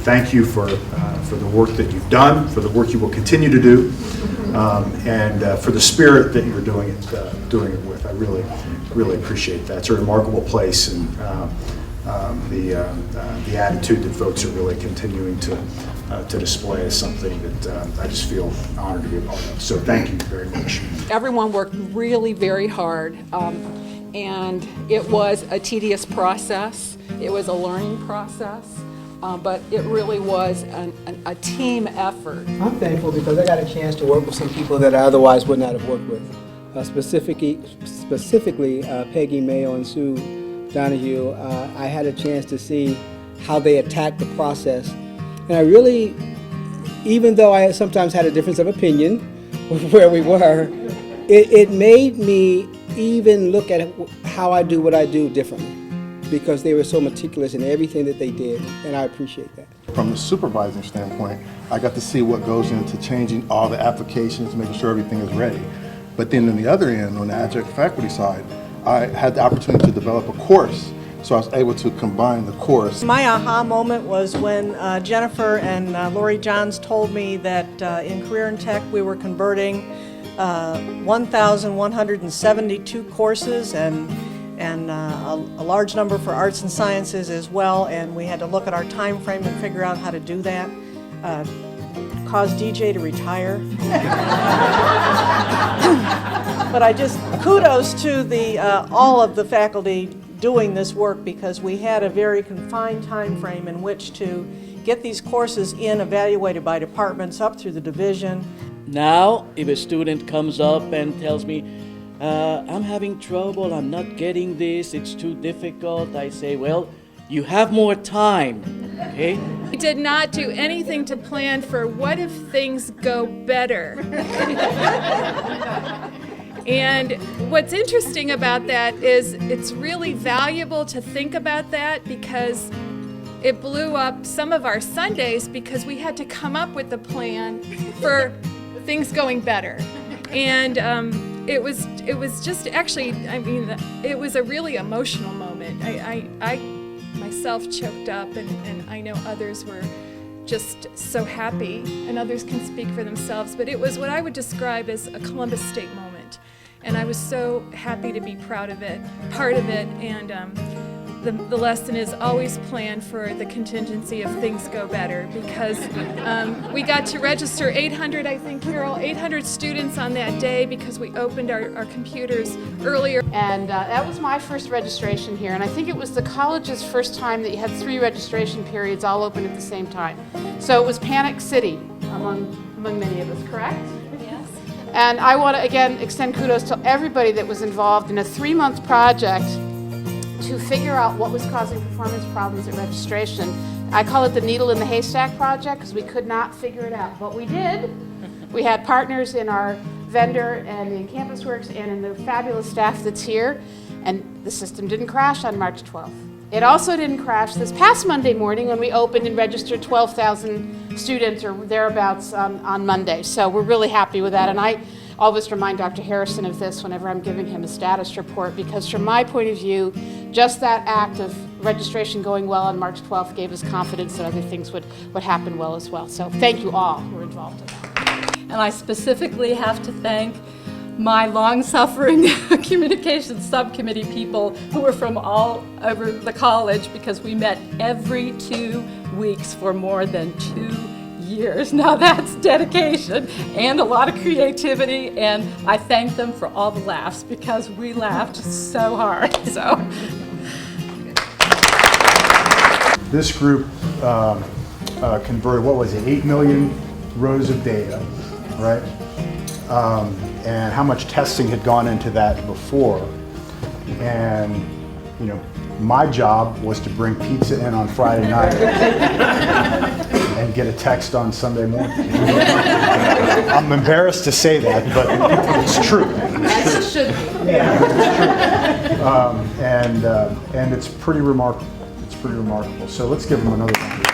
thank you for the work that you've done, for the work you will continue to do, and for the spirit that you're doing it with. I really appreciate that. It's a remarkable place, and the attitude that folks are really continuing to display is something that I just feel honored to be a part of. So thank you very much. Everyone worked really very hard, and it was a tedious process. It was a learning process, but it really was a team effort. I'm thankful because I got a chance to work with some people that I otherwise would not have worked with. Specifically Peggy Mayo and Sue Donahue. I had a chance to see how they attacked the process. And I really, even though I sometimes had a difference of opinion with where we were, it made me even look at how I do what I do differently, because they were so meticulous in everything that they did, and I appreciate that. From the supervising standpoint, I got to see what goes into changing all the applications, making sure everything is ready. But then on the other end, on the adjunct faculty side, I had the opportunity to develop a course. So I was able to combine the course. My aha moment was when Jennifer and Lori Johns told me that in Career and Tech we were converting 1,172 courses and a large number for arts and sciences as well, and we had to look at our time frame and figure out how to do that. Caused DJ to retire. But I just, kudos to all of the faculty doing this work, because we had a very confined time frame in which to get these courses evaluated by departments up through the division. Now, if a student comes up and tells me, I'm having trouble, I'm not getting this, it's too difficult, I say, well, you have more time, okay? We did not do anything to plan for what if things go better. And what's interesting about that is it's really valuable to think about that, because it blew up some of our Sundays because we had to come up with a plan for things going better. And it was just actually, I mean, it was a really emotional moment. I myself choked up, and I know others were just so happy, and others can speak for themselves, but it was what I would describe as a Columbus State moment. And I was so happy to be proud of it, part of it, and the lesson is always plan for the contingency if things go better, because we got to register 800, I think, Carol, 800 students on that day because we opened our computers earlier. And that was my first registration here, and I think it was the college's first time that you had 3 registration periods all open at the same time. So it was Panic City among many of us, correct? Yes. And I want to again extend kudos to everybody that was involved in a 3-month project to figure out what was causing performance problems at registration. I call it the needle in the haystack project because we could not figure it out, but we did. We had partners in our vendor and in CampusWorks and in the fabulous staff that's here, and the system didn't crash on March 12th. It also didn't crash this past Monday morning when we opened and registered 12,000 students or thereabouts on Monday. So we're really happy with that, and I always remind Dr. Harrison of this whenever I'm giving him a status report, because from my point of view, just that act of registration going well on March 12th gave us confidence that other things would happen well as well. So thank you all who were involved in that. And I specifically have to thank my long-suffering communications subcommittee people who were from all over the college, because we met every 2 weeks for more than 2 years. Now that's dedication and a lot of creativity, and I thank them for all the laughs because we laughed so hard. So This group converted, what was it, 8 million rows of data, right? And how much testing had gone into that before. And, you know, my job was to bring pizza in on Friday night and get a text on Sunday morning. I'm embarrassed to say that, but it's true. As it should be. Yeah, it's true. And it's pretty remarkable. It's pretty remarkable. So let's give them another round.